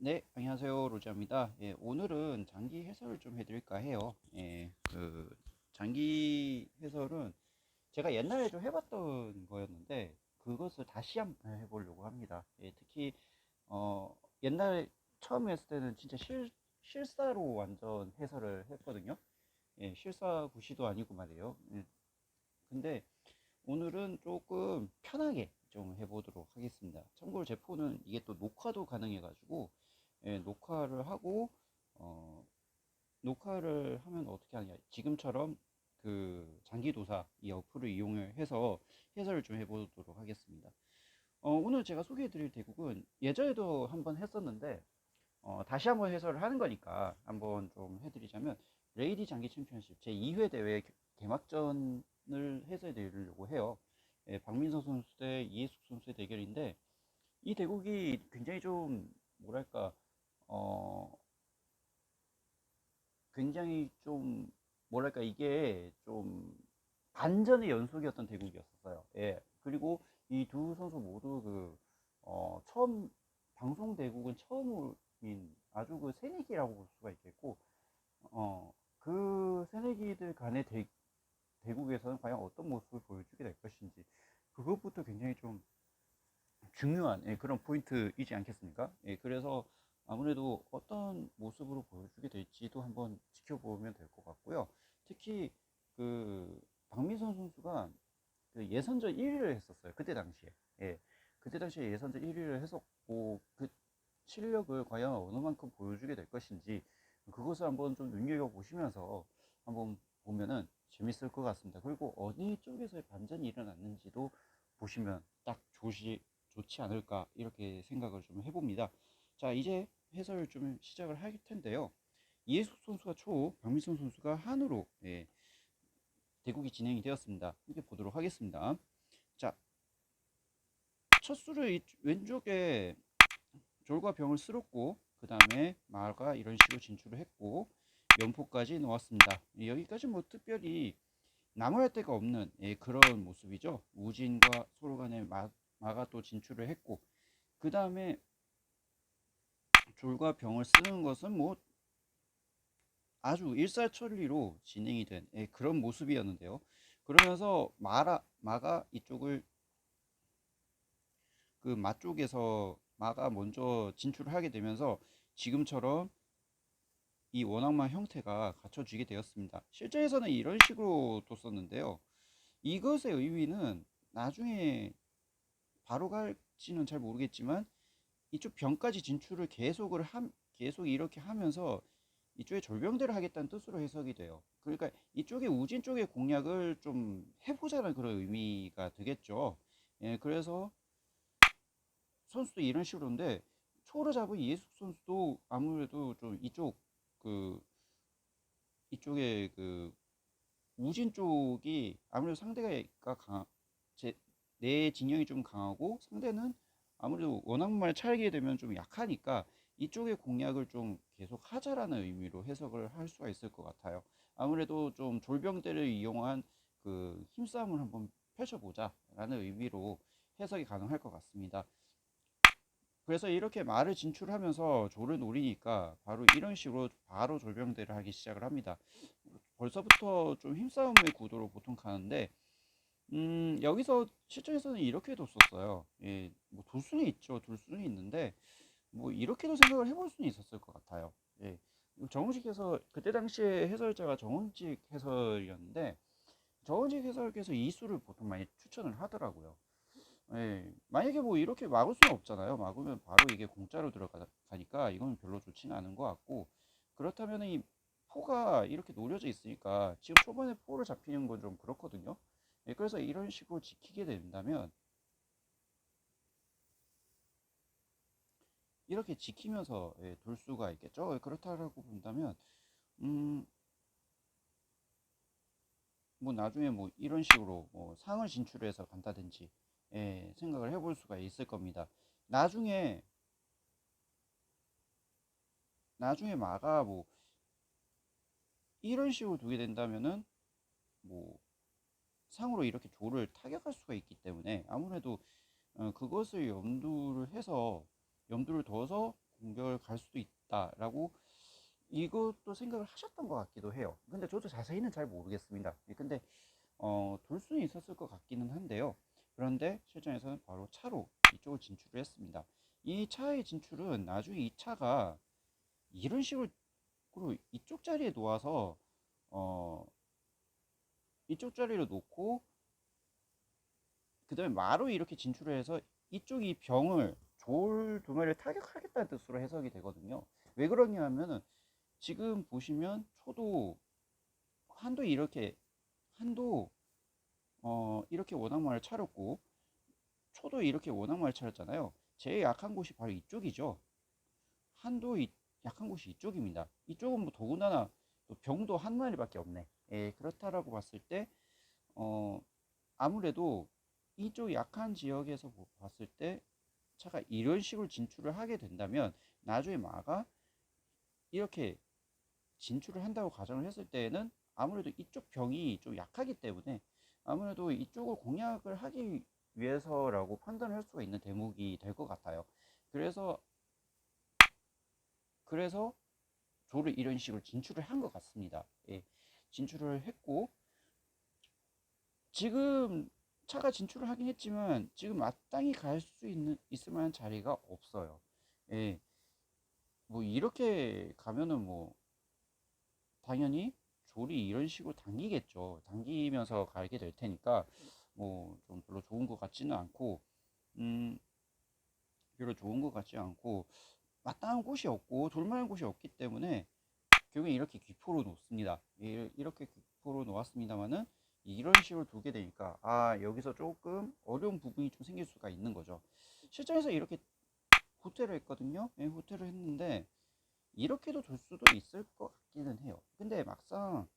네, 안녕하세요. 로지입니다. 예, 오늘은 장기 해설을 좀 해드릴까 해요. 예, 장기 해설은 제가 옛날에 좀 해봤던 거였는데, 그것을 다시 한번 해보려고 합니다. 예, 특히, 옛날에 처음 했을 때는 진짜 실사로 완전 해설을 했거든요. 예, 실사 구시도 아니고 말이에요. 예, 근데 오늘은 조금 편하게 좀 해보도록 하겠습니다. 참고로 제 폰은 이게 또 녹화도 가능해가지고, 예, 어, 녹화를 하면 어떻게 하냐. 지금처럼 그 장기도사 이 어플을 이용해서 해설을 좀 해보도록 하겠습니다. 오늘 제가 소개해드릴 대국은 예전에도 한번 했었는데, 다시 한번 해설을 하는 거니까 한번 좀 해드리자면, 레이디 장기 챔피언십 제 2회 대회 개막전을 해설해드리려고 해요. 예, 박민서 선수 대 이해숙 선수의 대결인데, 이 대국이 굉장히 좀 뭐랄까 어 굉장히 좀 뭐랄까 이게 좀 반전의 연속이었던 대국이었어요. 예. 그리고 이 두 선수 모두 처음 방송 대국은 처음인 아주 그 새내기라고 볼 수가 있겠고, 그 새내기들 간의 대국에서는 과연 어떤 모습을 보여주게 될 것인지, 그것부터 굉장히 좀 중요한, 예, 그런 포인트이지 않겠습니까? 예, 그래서 아무래도 어떤 모습으로 보여주게 될지도 한번 지켜보면 될 것 같고요. 특히 그 박민선 선수가 그 예선전 1위를 했었어요. 그때 당시에. 예. 그때 당시에 예선전 1위를 했었고, 그 실력을 과연 어느 만큼 보여주게 될 것인지, 그것을 한번 좀 눈여겨보시면서 한번 보면은 재밌을 것 같습니다. 그리고 어디 쪽에서의 반전이 일어났는지도 보시면 딱 좋지 않을까, 이렇게 생각을 좀 해봅니다. 자, 이제 해설을 좀 시작을 할 텐데요. 이해숙 선수가 초, 박민선 선수가 한으로, 예, 대국이 진행이 되었습니다. 이렇게 보도록 하겠습니다. 자, 첫 수를 왼쪽에 졸과 병을 쓸었고, 그 다음에 마가 이런 식으로 진출을 했고, 면포까지 넣었습니다. 여기까지 뭐 특별히 나무랄 데가 없는, 예, 그런 모습이죠. 우진과 서로 간에 마가 또 진출을 했고, 그 다음에 졸과 병을 쓰는 것은 뭐 아주 일사천리로 진행이 된, 예, 그런 모습이었는데요. 그러면서 마가 이쪽을 그 마 쪽에서 마가 먼저 진출을 하게 되면서 지금처럼 이 원악마 형태가 갖춰지게 되었습니다. 실제에서는 이런 식으로 뒀었는데요. 이것의 의미는 나중에 바로 갈지는 잘 모르겠지만, 이쪽 병까지 진출을 계속 이렇게 하면서 이쪽에 졸병대를 하겠다는 뜻으로 해석이 돼요. 그러니까 이쪽에 우진 쪽의 공략을 좀 해보자는 그런 의미가 되겠죠. 예, 그래서 선수도 이런 식으로인데, 초로 잡은 이해숙 선수도 아무래도 좀 그 이쪽에 그 우진 쪽이 아무래도 상대가 내 진영이 좀 강하고, 상대는 아무래도 워낙말 차이게 되면 좀 약하니까 이쪽의 공략을 좀 계속 하자라는 의미로 해석을 할 수가 있을 것 같아요. 아무래도 좀 졸병대를 이용한 그 힘싸움을 한번 펼쳐보자라는 의미로 해석이 가능할 것 같습니다. 그래서 이렇게 말을 진출하면서 조를 노리니까 바로 이런 식으로 바로 졸병대를 하기 시작을 합니다. 벌써부터 좀 힘싸움의 구도로 보통 가는데, 여기서 실전에서는 이렇게 뒀었어요. 예, 뭐둘 수는 있죠. 둘 수는 있는데, 뭐 이렇게도 생각을 해볼 수는 있었을 것 같아요. 예, 정은식 그때 당시에 해설자가 정은식 해설이었는데, 정은식 해설께서 이 수를 보통 많이 추천을 하더라고요. 예, 만약에 뭐 이렇게 막을 수는 없잖아요. 막으면 바로 이게 공짜로 들어가니까 이건 별로 좋지는 않은 것 같고, 그렇다면 이 포가 이렇게 노려져 있으니까 지금 초반에 포를 잡히는 건 좀 그렇거든요. 예, 그래서 이런 식으로 지키게 된다면, 이렇게 지키면서, 예, 돌 수가 있겠죠. 예, 그렇다고 본다면, 음, 뭐 나중에 뭐 이런 식으로 뭐 상을 진출해서 간다든지, 예, 생각을 해볼 수가 있을 겁니다. 나중에 마가 뭐 이런 식으로 두게 된다면은 뭐 상으로 이렇게 조를 타격할 수가 있기 때문에, 아무래도 그것을 염두를 둬서 공격을 갈 수도 있다라고 이것도 생각을 하셨던 것 같기도 해요. 근데 저도 자세히는 잘 모르겠습니다. 근데 돌 수는 있었을 것 같기는 한데요. 그런데 실전에서는 바로 차로 이쪽을 진출을 했습니다. 이 차의 진출은 나중에 이 차가 이런 식으로 이쪽 자리에 놓아서 어, 이쪽 자리를 놓고 그 다음에 마루 이렇게 진출을 해서 이쪽이 병을 졸 두 마리를 타격하겠다는 뜻으로 해석이 되거든요. 왜 그러냐 하면은 지금 보시면 초도 한도 이렇게 한도 이렇게 원앙마를 차렸고 초도 이렇게 원앙마를 차렸잖아요. 제일 약한 곳이 바로 이쪽이죠. 한도 약한 곳이 이쪽입니다. 이쪽은 뭐 더군다나 또 병도 한 마리밖에 없네. 예, 그렇다라고 봤을 때 아무래도 이쪽 약한 지역에서 봤을 때 차가 이런 식으로 진출을 하게 된다면 나중에 마가 이렇게 진출을 한다고 가정을 했을 때에는 아무래도 이쪽 병이 좀 약하기 때문에 아무래도 이쪽을 공략을 하기 위해서라고 판단을 할 수가 있는 대목이 될 것 같아요. 그래서 조를 이런 식으로 진출을 한 것 같습니다. 예, 진출을 했고 지금 차가 진출을 하긴 했지만 지금 마땅히 갈 수 있을 만한 자리가 없어요. 예, 뭐 이렇게 가면은 뭐 당연히 졸이 이런 식으로 당기겠죠. 당기면서 가게 될 테니까 뭐 좀 별로 좋은 것 같지는 않고 음 별로 좋은 것 같지 않고 마땅한 곳이 없고 돌만한 곳이 없기 때문에 결국엔 이렇게 귀포로 놓습니다. 이렇게 귀포로 놓았습니다만은 이런 식으로 두게 되니까 여기서 조금 어려운 부분이 좀 생길 수가 있는 거죠. 실전에서 이렇게 후퇴를 했거든요. 후퇴를 했는데 이렇게도 둘 수도 있을 것 같기는 해요. 근데 막상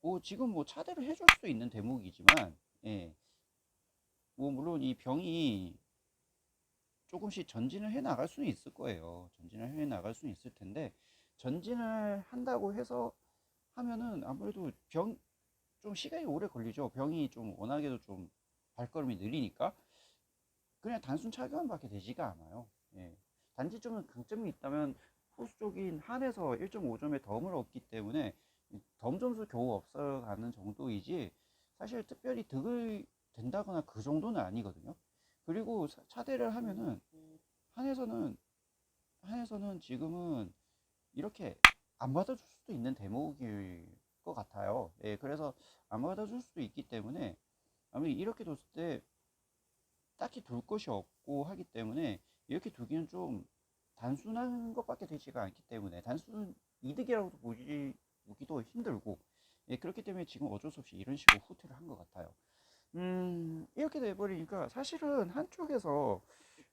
뭐 지금 뭐 차대를 해줄 수 있는 대목이지만 예, 뭐 물론 이 병이 조금씩 전진을 해 나갈 수는 있을 거예요. 전진을 해 나갈 수는 있을 텐데 전진을 한다고 해서 하면은 아무래도 좀 시간이 오래 걸리죠. 병이 좀 워낙에도 좀 발걸음이 느리니까 그냥 단순 착용밖에 되지가 않아요. 예. 단지 좀 강점이 있다면 후수 쪽인 한에서 1.5점의 덤을 얻기 때문에 덤 점수 겨우 없어가는 정도이지 사실 특별히 득을 된다거나 그 정도는 아니거든요. 그리고 차대를 하면은 한에서는 지금은 이렇게 안 받아줄 수도 있는 대목일 것 같아요. 예, 그래서 안 받아줄 수도 있기 때문에 아무리 이렇게 뒀을 때 딱히 둘 것이 없고 하기 때문에 이렇게 두기는 좀 단순한 것밖에 되지가 않기 때문에 단순 이득이라고도 보기도 힘들고 예, 그렇기 때문에 지금 어쩔 수 없이 이런 식으로 후퇴를 한 것 같아요. 이렇게 돼버리니까 사실은 한쪽에서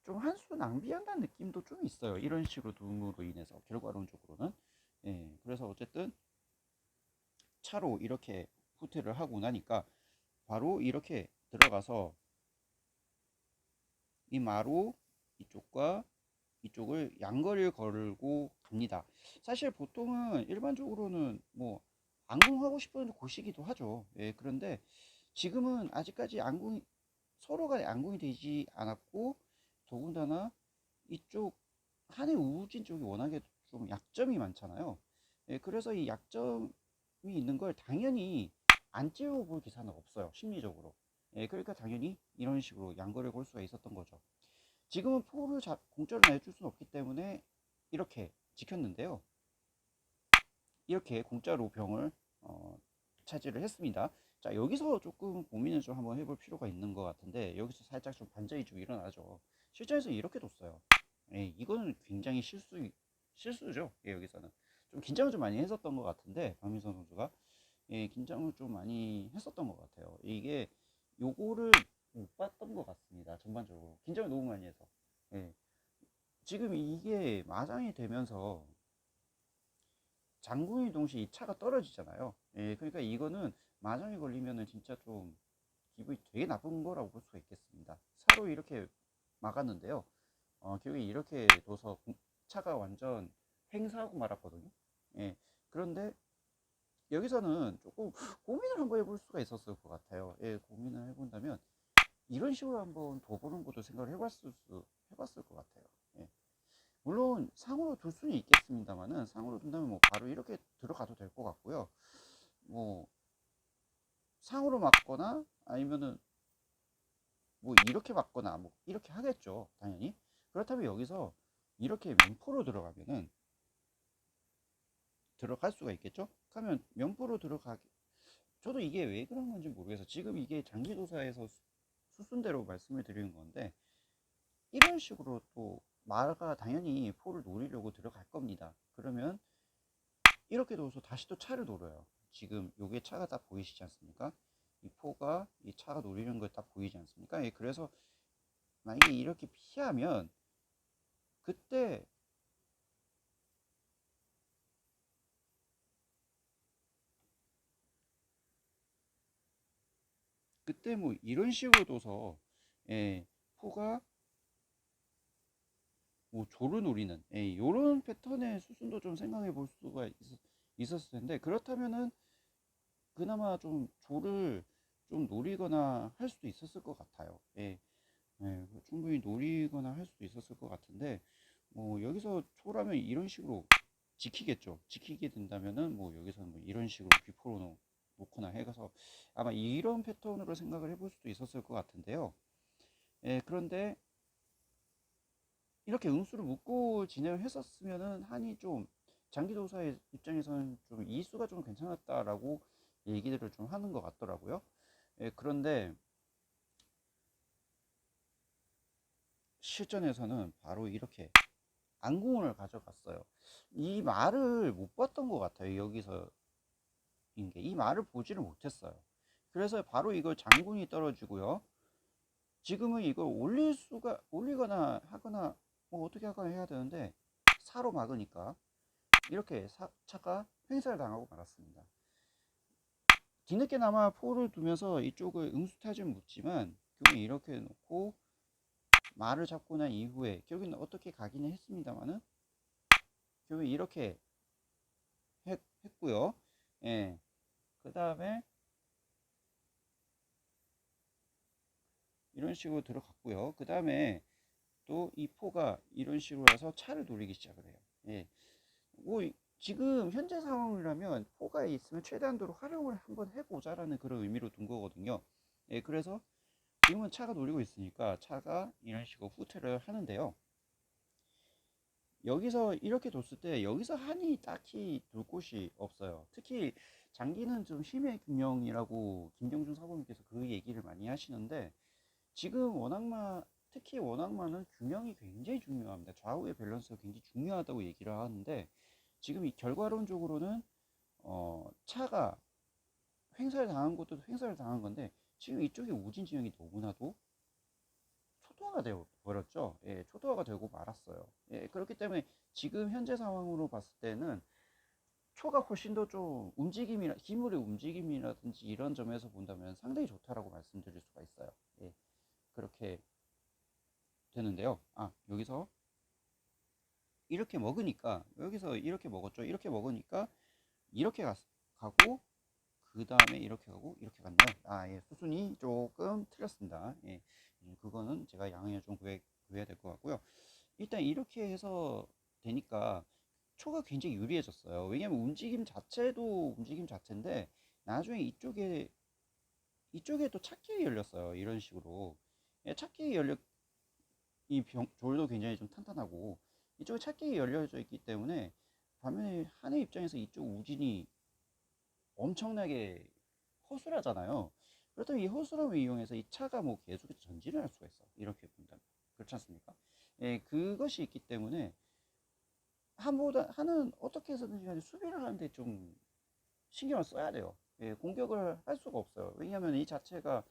좀 한 수 낭비한다는 느낌도 좀 있어요. 이런 식으로 둠으로 인해서 결과론적으로는 그래서 어쨌든 차로 이렇게 후퇴를 하고 나니까 바로 이렇게 들어가서 이 마루 이쪽과 이쪽을 양거리를 걸고 갑니다. 사실 보통은 일반적으로는 뭐 안궁하고 싶은 곳이기도 하죠. 예, 그런데 지금은 아직까지 서로가 안궁이 되지 않았고 더군다나 이쪽 한해 우진 쪽이 워낙에 좀 약점이 많잖아요. 예, 그래서 이 약점이 있는 걸 당연히 안 찌우고 볼 기사는 없어요. 심리적으로. 예, 그러니까 당연히 이런 식으로 양거리를 걸 수가 있었던 거죠. 지금은 포를 공짜로 내줄 수는 없기 때문에 이렇게 지켰는데요. 이렇게 공짜로 병을 차지를 했습니다. 자, 여기서 조금 고민을 좀 한번 해볼 필요가 있는 것 같은데 여기서 살짝 좀 반전이 좀 일어나죠. 실전에서 이렇게 뒀어요. 예, 이거는 굉장히 실수죠. 예, 여기서는 좀 긴장을 좀 많이 했었던 것 같은데 박민선 선수가 예, 긴장을 좀 많이 했었던 것 같아요. 이게 요거를 못 봤던 것 같습니다. 전반적으로 긴장을 너무 많이 해서 예, 지금 이게 마장이 되면서 장군이 동시에 이 차가 떨어지잖아요. 예, 그러니까 이거는 마장이 걸리면은 진짜 좀 기분이 되게 나쁜 거라고 볼 수가 있겠습니다. 차로 이렇게 막았는데요. 결국에 이렇게 둬서 차가 완전 횡사하고 말았거든요. 예, 그런데 여기서는 조금 고민을 한번 해볼 수가 있었을 것 같아요. 예, 고민을 해본다면 이런 식으로 한번 둬보는 것도 생각을 해봤을 것 같아요. 예. 물론 상으로 둘 수는 있겠습니다만은, 상으로 둔다면 뭐 바로 이렇게 들어가도 될 것 같고요. 뭐 상으로 맞거나 아니면은 뭐 이렇게 맞거나 뭐 이렇게 하겠죠, 당연히. 그렇다면 여기서 이렇게 면포로 들어가면은 들어갈 수가 있겠죠. 그러면 면포로 들어가기, 저도 이게 왜 그런 건지 모르겠어요. 지금 이게 장기도사에서 수순대로 말씀을 드리는 건데, 이런 식으로 또 마가 당연히 포를 노리려고 들어갈 겁니다. 그러면 이렇게 둬서 다시 또 차를 노려요. 지금 요게 차가 딱 보이시지 않습니까? 이 포가 이 차가 노리는 거 딱 보이지 않습니까? 예, 그래서 만약에 이렇게 피하면 그때 뭐 이런 식으로 둬서, 예, 포가 뭐 조를 노리는, 예, 요런 패턴의 수순도 좀 생각해 볼 수가 있었을 텐데, 그렇다면은 그나마 좀 조를 좀 노리거나 할 수도 있었을 것 같아요. 예, 예, 충분히 노리거나 할 수도 있었을 것 같은데, 뭐 여기서 초라면 이런 식으로 지키겠죠. 지키게 된다면은 뭐 여기서는 뭐 이런 식으로 귀포로 놓거나 해가서 아마 이런 패턴으로 생각을 해볼 수도 있었을 것 같은데요. 예, 그런데 이렇게 응수를 묶고 진행을 했었으면은 한이 좀 장기도사의 입장에서는 좀 이수가 좀 괜찮았다라고 얘기들을 좀 하는 것 같더라고요. 예, 그런데 실전에서는 바로 이렇게 안궁을 가져갔어요. 이 말을 못 봤던 것 같아요. 여기서 이 말을 보지를 못했어요. 그래서 바로 이걸 장군이 떨어지고요. 지금은 이걸 올리거나 하거나 뭐 어떻게 하거나 해야 되는데 사로 막으니까 이렇게 차가 횡사를 당하고 말았습니다. 뒤늦게나마 포를 두면서 이쪽을 응수타진 묻지만 결국엔 이렇게 놓고 말을 잡고 난 이후에 결국에는 어떻게 가기는 했습니다만은 결국에 이렇게 했고요. 예. 그 다음에 이런 식으로 들어갔고요. 그 다음에 또 이 포가 이런 식으로 해서 차를 돌리기 시작을 해요. 예. 뭐 지금 현재 상황이라면 포가 있으면 최대한도로 활용을 한번 해보자라는 그런 의미로 둔 거거든요. 예, 그래서 지금은 차가 돌리고 있으니까 차가 이런 식으로 후퇴를 하는데요. 여기서 이렇게 뒀을 때 여기서 한이 딱히 둘 곳이 없어요. 특히 장기는 좀 힘의 균형이라고 김경준 사범님께서 그 얘기를 많이 하시는데, 지금 특히 워낙마는 균형이 굉장히 중요합니다. 좌우의 밸런스가 굉장히 중요하다고 얘기를 하는데, 지금 이 결과론적으로는 차가 횡사를 당한 것도 횡사를 당한 건데 지금 이쪽에 우진 진영이 너무나도 초토화가 되어 버렸죠. 예, 초토화가 되고 말았어요. 예, 그렇기 때문에 지금 현재 상황으로 봤을 때는 초가 훨씬 더 좀 기물의 움직임이라든지 이런 점에서 본다면 상당히 좋다라고 말씀드릴 수가 있어요. 예, 그렇게 되는데요. 아, 여기서 이렇게 먹으니까, 여기서 이렇게 먹었죠. 이렇게 먹으니까 이렇게 가고 그 다음에 이렇게 가고 이렇게 갔네요. 아, 예, 수순이 조금 틀렸습니다. 예, 그거는 제가 양해를 좀 구해야 될 것 같고요. 일단 이렇게 해서 되니까 초가 굉장히 유리해졌어요. 왜냐면 움직임 자체도 움직임 자체인데 나중에 이쪽에 또 찾기가 열렸어요. 이런 식으로. 예, 찾기가 열려 졸도 굉장히 좀 탄탄하고 이쪽에 찾기가 열려져 있기 때문에 반면에 한의 입장에서 이쪽 우진이 엄청나게 허술하잖아요. 그렇다면 이 허술함을 이용해서 이 차가 뭐 계속해서 전진을 할 수가 있어. 이렇게 본다면. 그렇지 않습니까? 예, 그것이 있기 때문에 한은 어떻게 해서든지 간에 수비를 하는데 좀 신경을 써야 돼요. 예, 공격을 할 수가 없어요. 왜냐하면 이 자체가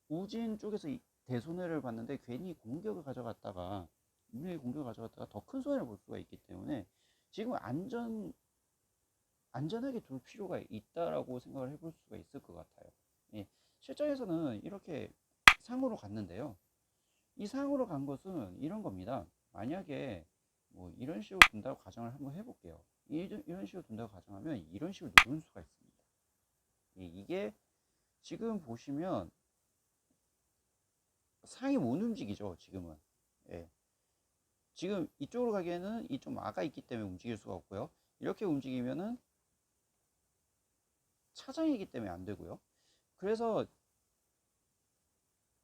우진 쪽에서 대손해를 봤는데 괜히 공격을 가져갔다가 분명히 공격을 가져갔다가 더 큰 손해를 볼 수가 있기 때문에 지금 안전하게 둘 필요가 있다라고 생각을 해볼 수가 있을 것 같아요. 예, 실전에서는 이렇게 상으로 갔는데요. 이 상으로 간 것은 이런 겁니다. 만약에 뭐 이런 식으로 둔다고 가정을 한번 해볼게요. 이런 식으로 둔다고 가정하면 이런 식으로 누를 수가 있습니다. 예, 이게 지금 보시면 상이 못 움직이죠. 지금은. 예, 지금 이쪽으로 가기에는 이쪽 마가 있기 때문에 움직일 수가 없고요. 이렇게 움직이면은 차장이기 때문에 안 되고요. 그래서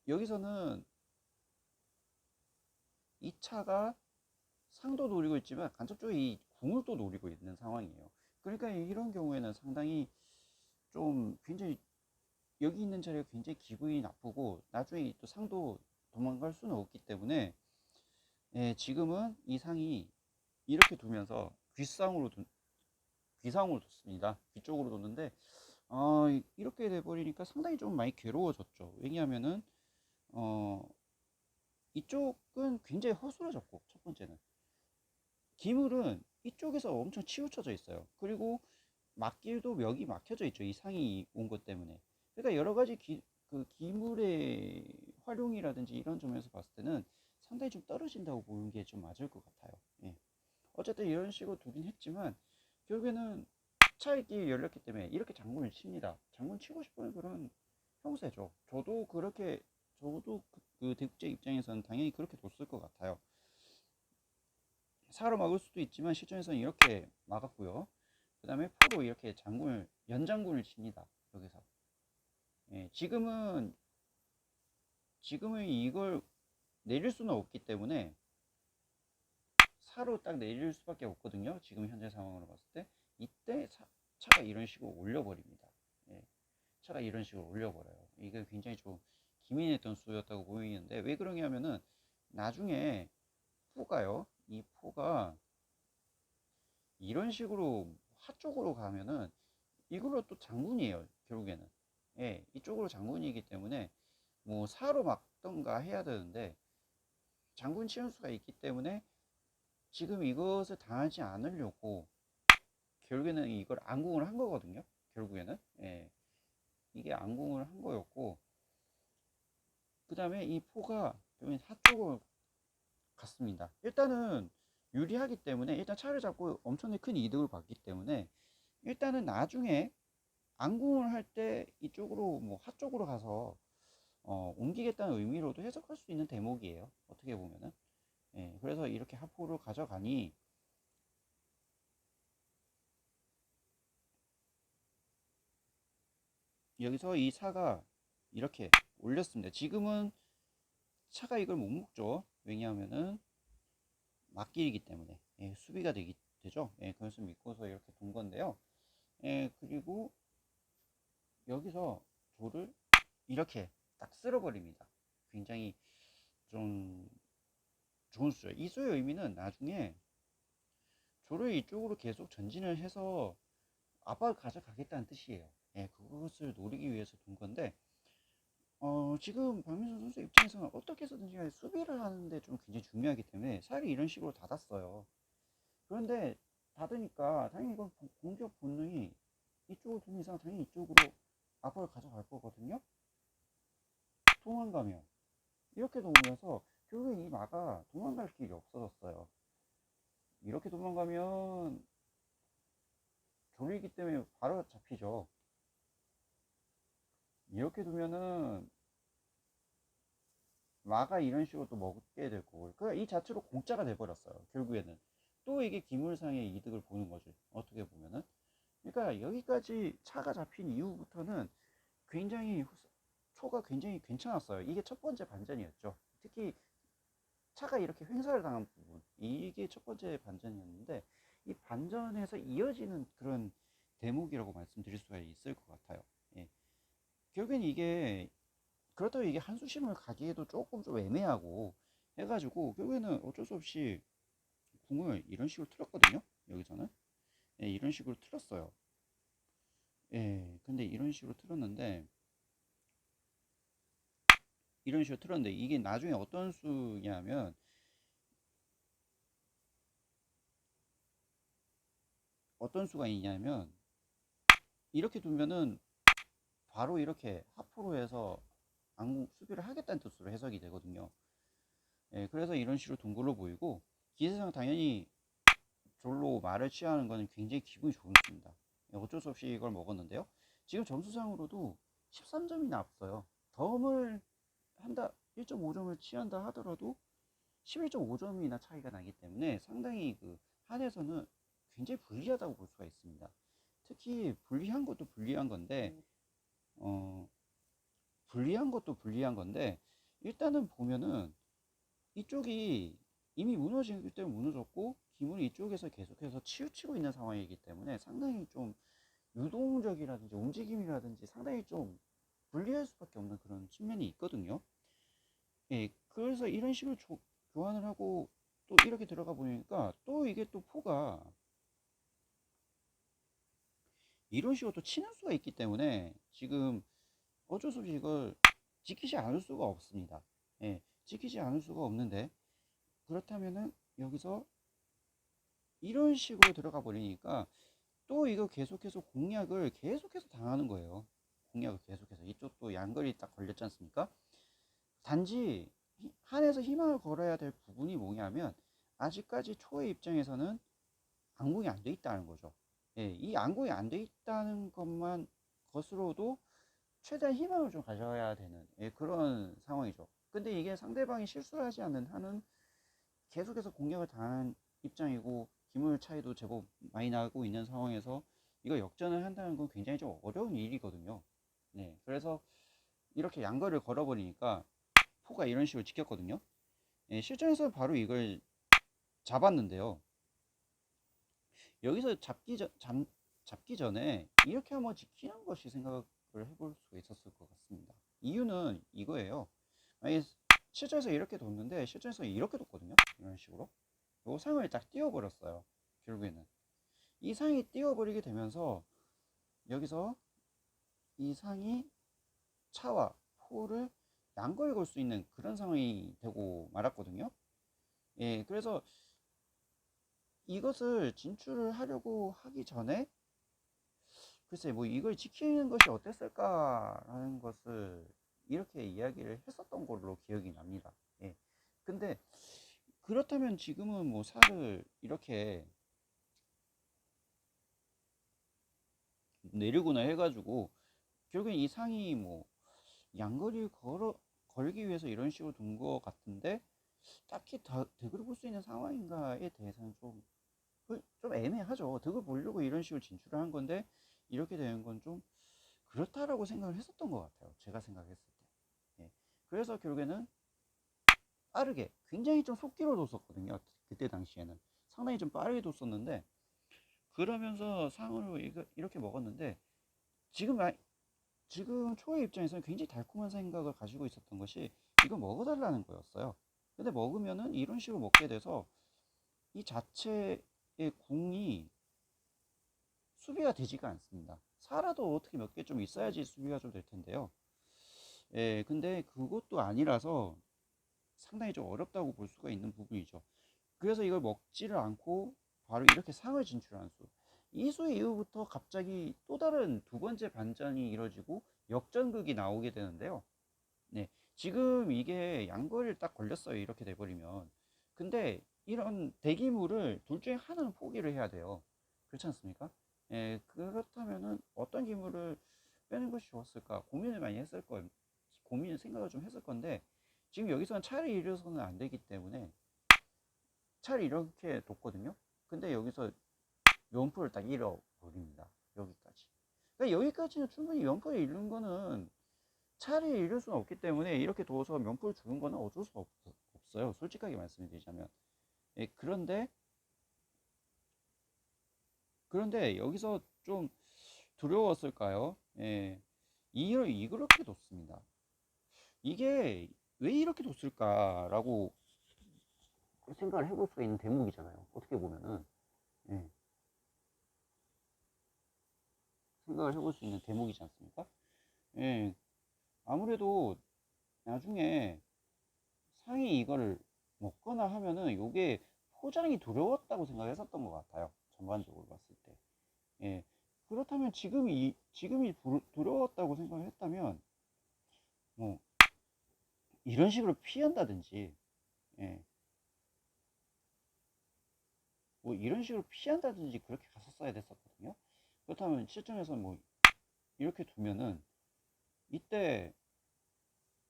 여기서는 이 차가 상도 노리고 있지만 간접 쪽에 이 궁을 또 노리고 있는 상황이에요. 그러니까 이런 경우에는 상당히 좀 굉장히 여기 있는 자리가 굉장히 기분이 나쁘고 나중에 또 상도 도망갈 수는 없기 때문에 예, 지금은 이 상이 이렇게 두면서 귀상으로 뒀습니다. 귀 쪽으로 뒀는데 이렇게 돼버리니까 상당히 좀 많이 괴로워졌죠. 왜냐하면은 어, 이쪽은 굉장히 허술해졌고 첫 번째는 기물은 이쪽에서 엄청 치우쳐져 있어요. 그리고 막길도 여기 막혀져 있죠. 이 상이 온 것 때문에. 그러니까 여러 가지 그 기물의 활용이라든지 이런 점에서 봤을 때는 상당히 좀 떨어진다고 보는 게 좀 맞을 것 같아요. 예. 어쨌든 이런 식으로 두긴 했지만 결국에는 차익이 열렸기 때문에 이렇게 장군을 칩니다. 장군 치고 싶은 그런 형세죠. 저도 그 대국제 입장에서는 당연히 그렇게 뒀을 것 같아요. 사로 막을 수도 있지만 실전에서는 이렇게 막았고요. 그 다음에 포로 이렇게 연장군을 칩니다. 여기서. 예, 지금은 이걸 내릴 수는 없기 때문에 사로 딱 내릴 수밖에 없거든요. 지금 현재 상황으로 봤을 때. 이때 차가 이런 식으로 올려버립니다. 예, 차가 이런 식으로 올려버려요. 이게 굉장히 좀 기민했던 수였다고 보이는데 왜 그러냐면은 나중에 이 포가 이런 식으로 하 쪽으로 가면은 이걸로 또 장군이에요. 결국에는. 예, 이쪽으로 장군이기 때문에 뭐 사로 막던가 해야 되는데 장군 치연수가 있기 때문에 지금 이것을 당하지 않으려고 결국에는 이걸 안궁을 한 거거든요. 결국에는. 예, 이게 안궁을 한 거였고 그 다음에 이 포가 결국엔 하 쪽으로 갔습니다. 일단은 유리하기 때문에 일단 차를 잡고 엄청나게 큰 이득을 받기 때문에 일단은 나중에 안궁을 할 때 이쪽으로 뭐 하 쪽으로 가서 옮기겠다는 의미로도 해석할 수 있는 대목이에요. 어떻게 보면은. 예, 그래서 이렇게 하포를 가져가니 여기서 이 사가 이렇게 올렸습니다. 지금은 차가 이걸 못 먹죠. 왜냐하면은 막길이기 때문에 예, 수비가 되죠. 예, 그것을 믿고서 이렇게 둔 건데요. 예, 그리고 여기서 조를 이렇게 딱 쓸어버립니다. 굉장히 좀 좋은 수죠. 이 수의 의미는 나중에 조를 이쪽으로 계속 전진을 해서 압박을 가져가겠다는 뜻이에요. 예, 그것을 노리기 위해서 둔 건데 지금 박민수 선수 입장에서는 어떻게 해서든지 간에 수비를 하는데 좀 굉장히 중요하기 때문에 살이 이런 식으로 닫았어요. 그런데 닫으니까 당연히 이건 공격 본능이 이쪽을 두는 이상 당연히 이쪽으로 압박을 가져갈 거거든요. 도망가면 이렇게 놓으면서 결국에 이 마가 도망갈 길이 없어졌어요. 이렇게 도망가면 졸리기 때문에 바로 잡히죠. 이렇게 두면은 마가 이런 식으로 또 먹게 될 거고 그러니까 이 자체로 공짜가 돼버렸어요. 결국에는 또 이게 기물상의 이득을 보는 거지. 어떻게 보면은 그러니까 여기까지 차가 잡힌 이후부터는 굉장히 초가 굉장히 괜찮았어요. 이게 첫 번째 반전이었죠. 특히 차가 이렇게 횡사를 당한 부분 이게 첫 번째 반전이었는데 이 반전에서 이어지는 그런 대목이라고 말씀드릴 수가 있을 것 같아요. 예. 결국엔 이게 그렇다고 이게 한수심을 가기에도 조금 좀 애매하고 해가지고 결국에는 어쩔 수 없이 궁을 이런 식으로 틀었거든요. 여기서는 예, 이런 식으로 틀었어요. 예, 근데 이런 식으로 틀었는데 이게 나중에 어떤 수냐면 어떤 수가 있냐면 이렇게 두면은 바로 이렇게 하프로 해서 안궁 수비를 하겠다는 뜻으로 해석이 되거든요. 예, 그래서 이런 식으로 둔 걸로 보이고 기세상 당연히 졸로 말을 취하는 것은 굉장히 기분이 좋습니다. 예, 어쩔 수 없이 이걸 먹었는데요. 지금 점수상으로도 13점이나 앞서요. 덤을 한다 1.5점을 취한다 하더라도 11.5점이나 차이가 나기 때문에 상당히 그 한에서는 굉장히 불리하다고 볼 수가 있습니다. 특히 불리한 것도 불리한 건데 불리한 것도 불리한 건데 일단은 보면은 이쪽이 이미 무너지기 때문에 무너졌고 기물이 이쪽에서 계속해서 치우치고 있는 상황이기 때문에 상당히 좀 유동적이라든지 움직임이라든지 상당히 좀 불리할 수밖에 없는 그런 측면이 있거든요. 예, 그래서 이런 식으로 교환을 하고 또 이렇게 들어가 보니까 또 이게 또 포가 이런 식으로 또 치는 수가 있기 때문에 지금 어쩔 수 없이 이걸 지키지 않을 수가 없습니다. 예, 지키지 않을 수가 없는데 그렇다면은 여기서 이런 식으로 들어가 버리니까 또 이거 계속해서 공략을 계속해서 당하는 거예요. 공략을 계속해서 이쪽도 양거리 딱 걸렸지 않습니까? 단지 한에서 희망을 걸어야 될 부분이 뭐냐면 아직까지 초의 입장에서는 안공이 안 돼 있다는 거죠. 예, 이 안공이 안 돼 있다는 것으로도 최대한 희망을 좀 가져야 되는 그런 상황이죠. 근데 이게 상대방이 실수를 하지 않는 한은 계속해서 공격을 당하는 입장이고 기물 차이도 제법 많이 나고 있는 상황에서 이거 역전을 한다는 건 굉장히 좀 어려운 일이거든요. 네, 그래서 이렇게 양거리를 걸어버리니까 포가 이런 식으로 지켰거든요. 예, 실전에서 바로 이걸 잡았는데요. 여기서 잡기 전에 이렇게 한번 지키는 것이 생각을 해볼 수가 있었을 것 같습니다. 이유는 이거예요. 만약에 실전에서 이렇게 뒀는데 실전에서 이렇게 뒀거든요. 이런 식으로 요 상을 딱 띄워버렸어요. 결국에는 이 상이 띄워버리게 되면서 여기서 이 상이 차와 포를 양거리 걸 수 있는 그런 상황이 되고 말았거든요. 예, 그래서 이것을 진출을 하려고 하기 전에 글쎄 뭐 이걸 지키는 것이 어땠을까라는 것을 이렇게 이야기를 했었던 걸로 기억이 납니다. 예. 근데 그렇다면 지금은 뭐 살을 이렇게 내리거나 해가지고 결국엔 이 상이 뭐 양거리를 걸기 위해서 이런 식으로 둔 것 같은데 딱히 득을 볼 수 있는 상황인가에 대해서는 좀 애매하죠. 득을 보려고 이런 식으로 진출을 한 건데 이렇게 되는 건 좀 그렇다라고 생각을 했었던 것 같아요. 제가 생각했을 때. 예. 그래서 결국에는 빠르게 굉장히 좀 속기로 뒀었거든요. 그때 당시에는 상당히 좀 빠르게 뒀었는데 그러면서 상으로 이렇게 먹었는데 지금 지금 초의 입장에서는 굉장히 달콤한 생각을 가지고 있었던 것이 이거 먹어달라는 거였어요. 근데 먹으면은 이런 식으로 먹게 돼서 이 자체의 궁이 수비가 되지가 않습니다. 살아도 어떻게 몇 개 좀 있어야지 수비가 좀 될 텐데요. 예, 근데 그것도 아니라서 상당히 좀 어렵다고 볼 수가 있는 부분이죠. 그래서 이걸 먹지를 않고 바로 이렇게 상을 진출한 수. 이 수 이후부터 갑자기 또 다른 두 번째 반전이 이루어지고 역전극이 나오게 되는데요. 네, 지금 이게 양거리를 딱 걸렸어요. 이렇게 돼버리면. 근데 이런 대기물을 둘 중에 하나는 포기를 해야 돼요. 그렇지 않습니까? 예, 그렇다면은 어떤 기물을 빼는 것이 좋았을까 고민을 많이 했을 거예요. 고민을 생각을 좀 했을 건데 지금 여기서는 차를 잃어서는 안 되기 때문에 차를 이렇게 뒀거든요. 근데 여기서 면포를 딱 잃어버립니다. 여기까지. 그러니까 여기까지는 충분히 면포를 잃는 거는 차를 잃을 수는 없기 때문에 이렇게 둬서 면포를 주는 거는 어쩔 수가 없어요. 솔직하게 말씀드리자면. 예, 그런데 여기서 좀 두려웠을까요? 예, 이렇게 뒀습니다. 이게 왜 이렇게 뒀을까라고 생각을 해볼 수가 있는 대목이잖아요. 어떻게 보면은. 예, 생각을 해볼 수 있는 대목이지 않습니까? 예, 아무래도 나중에 상이 이거를 먹거나 하면은 이게 포장이 두려웠다고 생각했었던 것 같아요. 전반적으로 봤을 때. 예, 그렇다면 지금이 두려웠다고 생각을 했다면 뭐 이런 식으로 피한다든지 예, 뭐 이런 식으로 피한다든지 그렇게 갔었어야 됐었거든요. 그렇다면 실전에서 뭐 이렇게 두면은 이때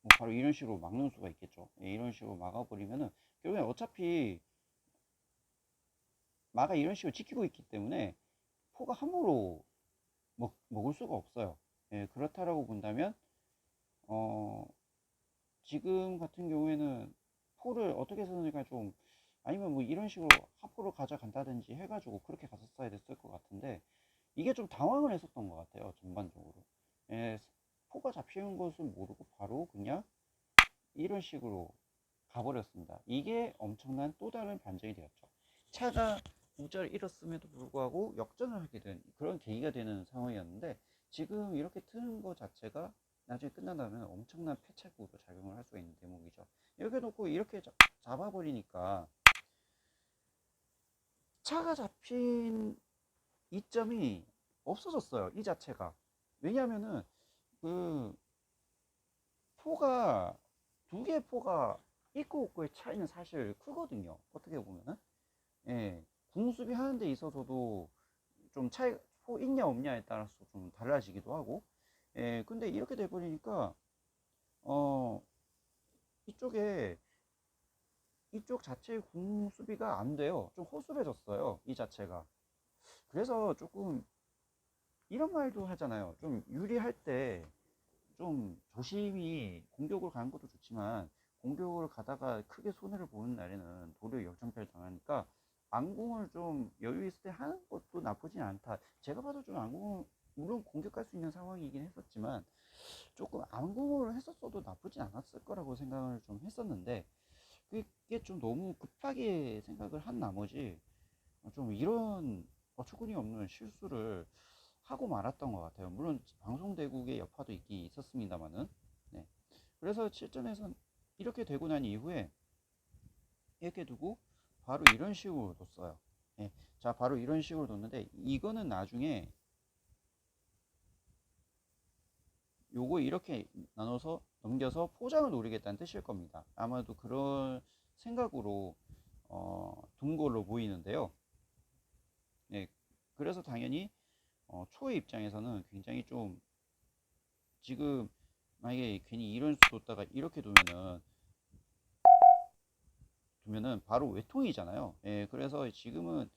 뭐 바로 이런 식으로 막는 수가 있겠죠. 예, 이런 식으로 막아버리면은 결국엔 어차피 마가 이런 식으로 지키고 있기 때문에 포가 함부로 먹을 수가 없어요. 예, 그렇다라고 본다면 어, 지금 같은 경우에는 포를 어떻게 해서든가 좀 아니면 뭐 이런 식으로 하포를 가져간다든지 해가지고 그렇게 갔었어야 됐을 것 같은데 이게 좀 당황을 했었던 것 같아요. 전반적으로. 예, 포가 잡히는 것을 모르고 바로 그냥 이런 식으로 가버렸습니다. 이게 엄청난 또 다른 반전이 되었죠. 차가 우절을 잃었음에도 불구하고 역전을 하게 된 그런 계기가 되는 상황이었는데 지금 이렇게 트는 것 자체가 나중에 끝난다면 엄청난 패착으로 작용을 할 수가 있는 대목이죠. 이렇게 놓고 이렇게 잡아버리니까 차가 잡힌 이점이 없어졌어요. 이 자체가. 왜냐하면은 그 포가 두 개의 포가 있고 없고의 차이는 사실 크거든요. 어떻게 보면은 예, 궁수비 하는 데 있어서도 좀 차이 포 있냐 없냐에 따라서 좀 달라지기도 하고 예, 근데 이렇게 돼 버리니까 어 이쪽에 이쪽 자체의 궁수비가 안 돼요. 좀 허술해졌어요. 이 자체가. 그래서 조금 이런 말도 하잖아요. 좀 유리할 때 좀 조심히 공격을 가는 것도 좋지만 공격을 가다가 크게 손해를 보는 날에는 도리어 역전패를 당하니까 안공을 좀 여유 있을 때 하는 것도 나쁘진 않다. 제가 봐도 좀 안공을 물론 공격할 수 있는 상황이긴 했었지만 조금 안공을 했었어도 나쁘진 않았을 거라고 생각을 좀 했었는데 그게 좀 너무 급하게 생각을 한 나머지 좀 이런 어처구니 없는 실수를 하고 말았던 것 같아요. 물론 방송대국의 여파도 있긴 있었습니다만은 네. 그래서 실전에선 이렇게 되고 난 이후에 이렇게 두고 바로 이런 식으로 뒀어요. 네. 자, 바로 이런 식으로 뒀는데 이거는 나중에 요거 이렇게 나눠서 넘겨서 포장을 노리겠다는 뜻일 겁니다. 아마도 그런 생각으로 둔 걸로 보이는데요. 네. 그래서 당연히 초의 입장에서는 굉장히 좀 지금 만약에 괜히 이런 수 뒀다가 이렇게 두면은 바로 외통이잖아요. 예, 그래서 지금은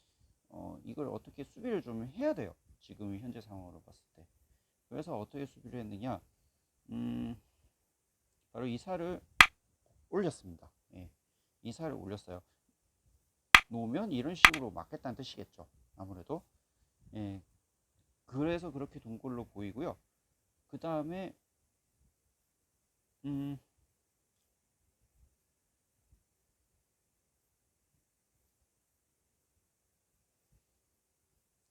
이걸 어떻게 수비를 좀 해야 돼요. 지금 현재 상황으로 봤을 때. 그래서 어떻게 수비를 했느냐? 음, 바로 이 살을 올렸습니다. 예, 이 살을 올렸어요. 놓으면 이런 식으로 맞겠다는 뜻이겠죠. 아무래도. 예, 그래서 그렇게 둔 걸로 보이고요. 그 다음에 음,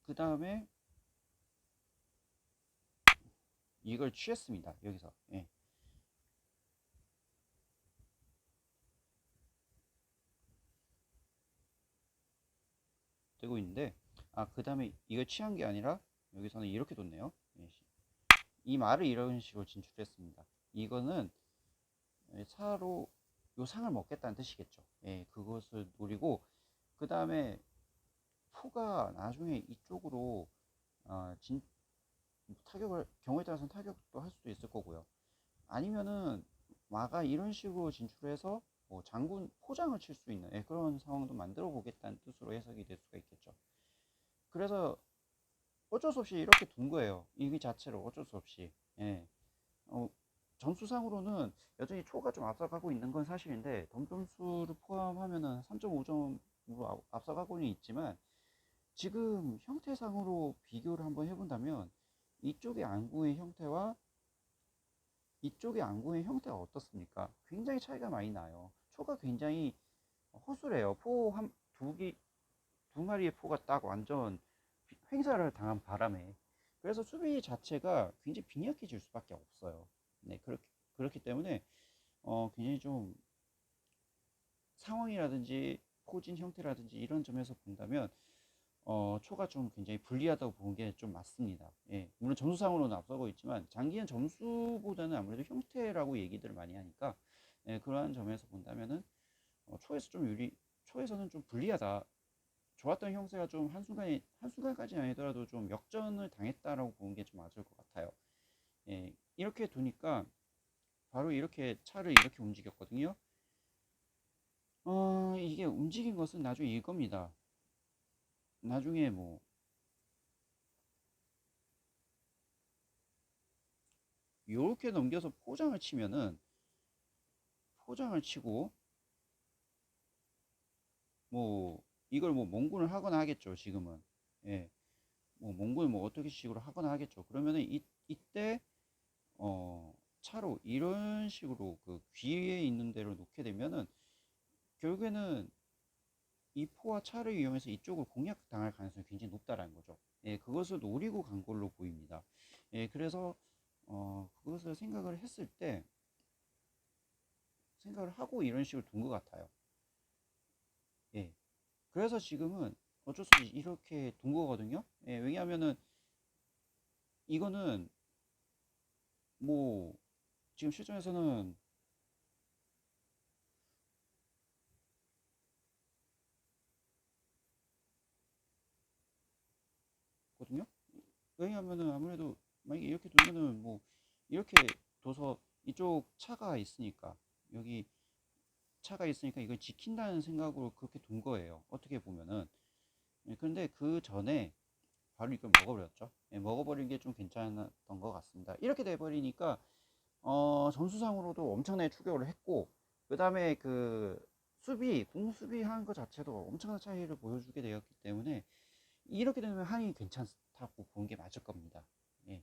그 다음에 이걸 취했습니다. 여기서. 예. 되고 있는데 그 다음에 이걸 취한 게 아니라 여기서는 이렇게 뒀네요. 예. 이 말을 이런 식으로 진출했습니다. 이거는 사로 요 상을 먹겠다는 뜻이겠죠. 예, 그것을 노리고 그 다음에 포가 나중에 이쪽으로 진 타격을 경우에 따라서는 타격도 할 수도 있을 거고요. 아니면은 마가 이런 식으로 진출해서 뭐 장군 포장을 칠 수 있는 그런 상황도 만들어 보겠다는 뜻으로 해석이 될 수가 있겠죠. 그래서 어쩔 수 없이 이렇게 둔 거예요. 이 자체로 어쩔 수 없이. 예. 어, 점수상으로는 여전히 초가 좀 앞서가고 있는 건 사실인데 덤점수를 포함하면은 3.5점으로 앞서가고는 있지만 지금 형태상으로 비교를 한번 해본다면 이쪽의 안구의 형태와 이쪽의 안구의 형태가 어떻습니까? 굉장히 차이가 많이 나요. 초가 굉장히 허술해요. 두 마리의 포가 딱 완전 횡사를 당한 바람에 그래서 수비 자체가 굉장히 빈약해질 수밖에 없어요. 네, 그렇기 때문에 굉장히 좀 상황이라든지 포진 형태라든지 이런 점에서 본다면 초가 좀 굉장히 불리하다고 보는 게 좀 맞습니다. 예, 물론 점수상으로는 앞서고 있지만 장기는 점수보다는 아무래도 형태라고 얘기들을 많이 하니까 예, 그러한 점에서 본다면은 초에서는 좀 불리하다. 좋았던 형세가 좀 한순간까지는 아니더라도 좀 역전을 당했다라고 보는 게 좀 맞을 것 같아요. 예, 이렇게 두니까 바로 이렇게 차를 이렇게 움직였거든요. 이게 움직인 것은 나중에 이겁니다. 나중에 뭐 요렇게 넘겨서 포장을 치면은, 포장을 치고 뭐 이걸 뭐 몽군을 하거나 하겠죠 지금은. 예, 뭐 몽군을 뭐 어떻게 식으로 하거나 하겠죠. 그러면은 이때 차로 이런 식으로 그 귀에 있는 데로 놓게 되면은 결국에는 이 포와 차를 이용해서 이쪽을 공략당할 가능성이 굉장히 높다라는 거죠. 예, 그것을 노리고 간 걸로 보입니다. 예, 그래서 그것을 생각을 했을 때, 생각을 하고 이런 식으로 둔 것 같아요. 예, 그래서 지금은 어쩔 수 없이 이렇게 둔 거거든요. 예, 왜냐하면은 이거는 뭐 지금 실전에서는 거든요. 왜냐하면은 아무래도 만약에 이렇게 두면은 뭐 이렇게 둬서 이쪽 차가 있으니까, 여기 차가 있으니까 이걸 지킨다는 생각으로 그렇게 둔 거예요. 어떻게 보면은. 예, 그런데 그 전에 바로 이걸 먹어버렸죠. 예, 먹어버린 게 좀 괜찮았던 것 같습니다. 이렇게 돼버리니까 점수상으로도 엄청나게 추격을 했고, 그 다음에 그 공수비한 것 자체도 엄청난 차이를 보여주게 되었기 때문에 이렇게 되면 한이 괜찮다고 보는 게 맞을 겁니다. 예,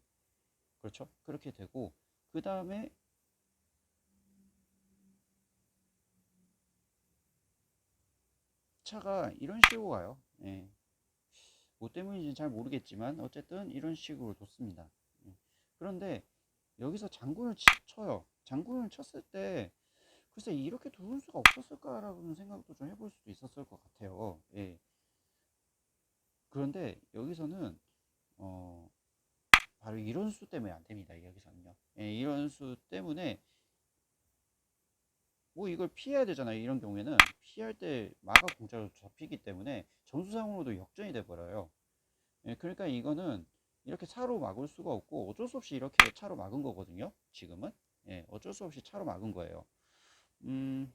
그렇죠. 그렇게 되고, 그 다음에 차가 이런 식으로 가요. 예, 뭐 때문인지는 잘 모르겠지만 어쨌든 이런 식으로 뒀습니다. 예. 그런데 여기서 장군을 쳐요. 장군을 쳤을 때 글쎄 이렇게 두을 수가 없었을까라는 생각도 좀 해볼 수도 있었을 것 같아요. 예. 그런데 여기서는 어, 바로 이런 수 때문에 안 됩니다. 여기서는요. 예, 이런 수 때문에 뭐 이걸 피해야 되잖아요. 이런 경우에는 피할 때 마가 공짜로 잡히기 때문에 점수상으로도 역전이 돼 버려요. 예, 그러니까 이거는 이렇게 차로 막을 수가 없고 어쩔 수 없이 이렇게 차로 막은 거거든요. 지금은. 예, 어쩔 수 없이 차로 막은 거예요. 음,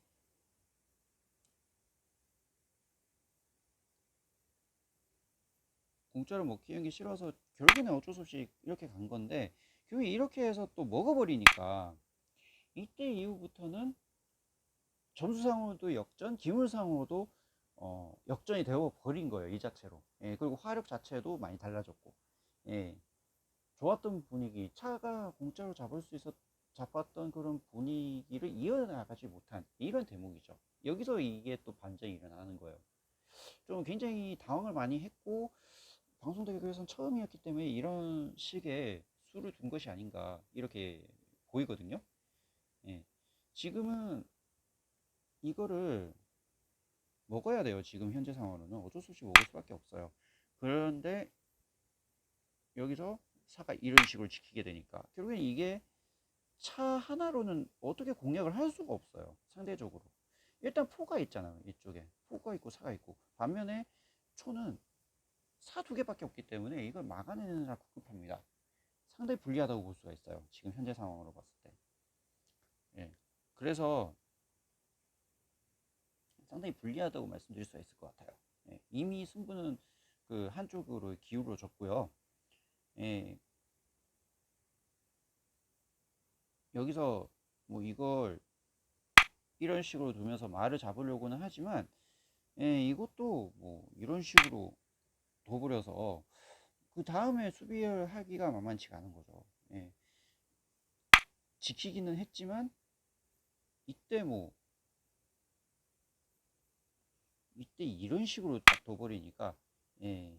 공짜로 먹기는 게 싫어서 결국에는 어쩔 수 없이 이렇게 간 건데, 결국에 이렇게 해서 또 먹어버리니까 이때 이후부터는 점수상으로도 역전, 기물상으로도 역전이 되어 버린 거예요. 이 자체로. 예, 그리고 화력 자체도 많이 달라졌고. 예, 좋았던 분위기, 차가 공짜로 잡았던 그런 분위기를 이어나가지 못한 이런 대목이죠. 여기서 이게 또 반전이 일어나는 거예요. 좀 굉장히 당황을 많이 했고, 방송 대회에서는 처음이었기 때문에 이런 식의 수를 둔 것이 아닌가 이렇게 보이거든요. 예. 지금은 이거를 먹어야 돼요. 지금 현재 상황으로는 어쩔 수 없이 먹을 수밖에 없어요. 그런데 여기서 사가 이런 식으로 지키게 되니까 결국엔 이게 차 하나로는 어떻게 공략을 할 수가 없어요. 상대적으로. 일단 포가 있잖아요. 이쪽에. 포가 있고 사가 있고. 반면에 초는 사 두 개밖에 없기 때문에 이걸 막아내느라 급급합니다. 상당히 불리하다고 볼 수가 있어요. 지금 현재 상황으로 봤을 때. 예. 그래서 상당히 불리하다고 말씀드릴 수가 있을 것 같아요. 예. 이미 승부는 그 한쪽으로 기울어졌고요. 예. 여기서 뭐 이걸 이런 식으로 두면서 말을 잡으려고는 하지만, 예, 이것도 뭐 이런 식으로 둬버려서 그 다음에 수비를 하기가 만만치가 않은 거죠. 예. 지키기는 했지만 이때 뭐 이때 이런 식으로 딱 둬버리니까, 예,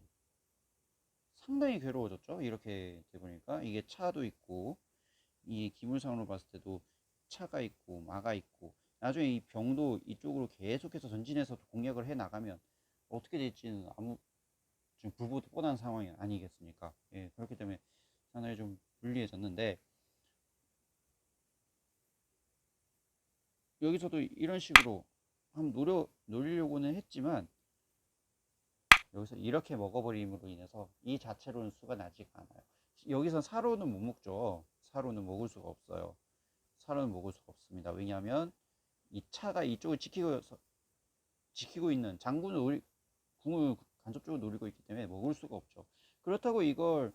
상당히 괴로워졌죠. 이렇게 돼보니까 이게 차도 있고 이 기물상으로 봤을 때도 차가 있고 마가 있고, 나중에 이 병도 이쪽으로 계속해서 전진해서 공략을 해 나가면 어떻게 될지는 지금 불보듯 뻔한 상황이 아니겠습니까? 예, 그렇기 때문에 상당히 좀 불리해졌는데, 여기서도 이런 식으로 한번 노리려고는 했지만 여기서 이렇게 먹어버림으로 인해서 이 자체로는 수가 나지가 않아요. 여기서 사로는 못 먹죠. 사로는 먹을 수가 없어요. 사로는 먹을 수가 없습니다. 왜냐하면 이 차가 이쪽을 지키고 지키고 있는 궁을 간접적으로 노리고 있기 때문에 먹을 수가 없죠. 그렇다고 이걸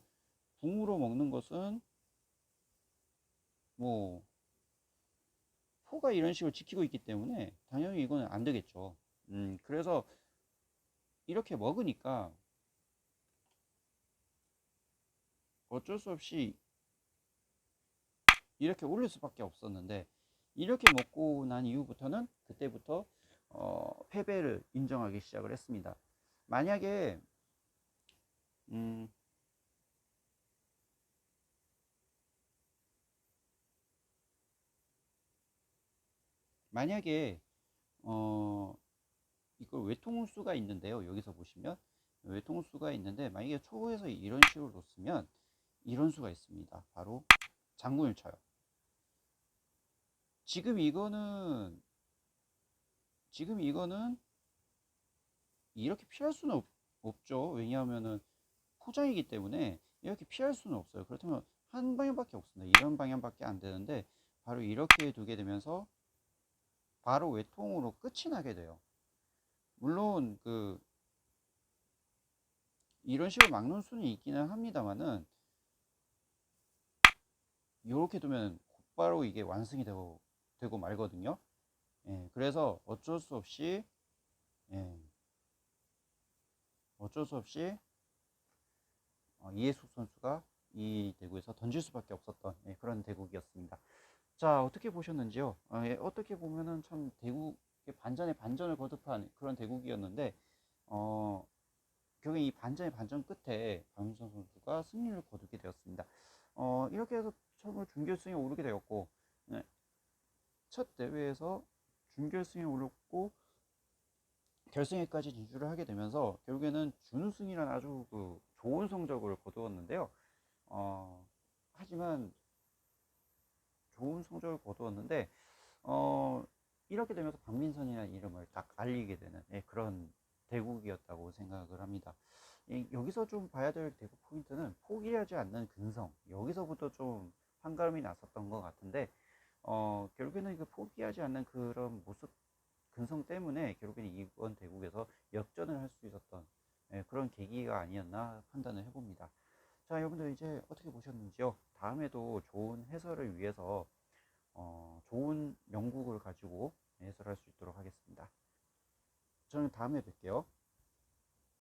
궁으로 먹는 것은 뭐 포가 이런 식으로 지키고 있기 때문에 당연히 이거는 안 되겠죠. 그래서 이렇게 먹으니까 어쩔 수 없이 이렇게 올릴 수밖에 없었는데, 이렇게 먹고 난 이후부터는 그때부터 패배를 인정하기 시작을 했습니다. 만약에 음, 만약에 어, 이걸 외통수가 있는데요. 여기서 보시면 외통수가 있는데, 만약에 초보에서 이런 식으로 놓으면 이런 수가 있습니다. 바로 장군을 쳐요. 지금 이거는 지금 이거는 이렇게 피할 수는 없죠. 왜냐하면은 포장이기 때문에 이렇게 피할 수는 없어요. 그렇다면 한 방향밖에 없습니다. 이런 방향밖에 안 되는데, 바로 이렇게 두게 되면서 바로 외통으로 끝이 나게 돼요. 물론 이런 식으로 막는 수는 있기는 합니다만은, 이렇게 두면 곧바로 이게 완성이 되고 말거든요. 예, 그래서 예, 어쩔 수 없이 이해숙 선수가 이 대구에서 던질 수밖에 없었던, 예, 그런 대국이었습니다. 자, 어떻게 보셨는지요? 예, 어떻게 보면은 참 대국 반전에 반전을 거듭한 그런 대국이었는데, 어, 결국 이 반전의 반전 끝에 박민선 선수가 승리를 거두게 되었습니다. 이렇게 해서 처음으로 준결승에 오르게 되었고, 네, 첫 대회에서 준결승에 오르고 결승에까지 진출을 하게 되면서 결국에는 준우승이라는 아주 좋은 성적을 거두었는데요. 어, 하지만 좋은 성적을 거두었는데, 어, 이렇게 되면서 박민선이라는 이름을 딱 알리게 되는, 예, 그런 대국이었다고 생각을 합니다. 여기서 좀 봐야 될 대국 포인트는 포기하지 않는 근성. 여기서부터 좀 한가름이 났었던 것 같은데, 결국에는 그 포기하지 않는 그런 모습, 근성 때문에 결국에는 이번 대국에서 역전을 할 수 있었던, 예, 그런 계기가 아니었나 판단을 해봅니다. 자, 여러분들 이제 어떻게 보셨는지요? 다음에도 좋은 해설을 위해서 좋은 영국을 가지고 해설할 수 있도록 하겠습니다. 저는 다음에 뵐게요.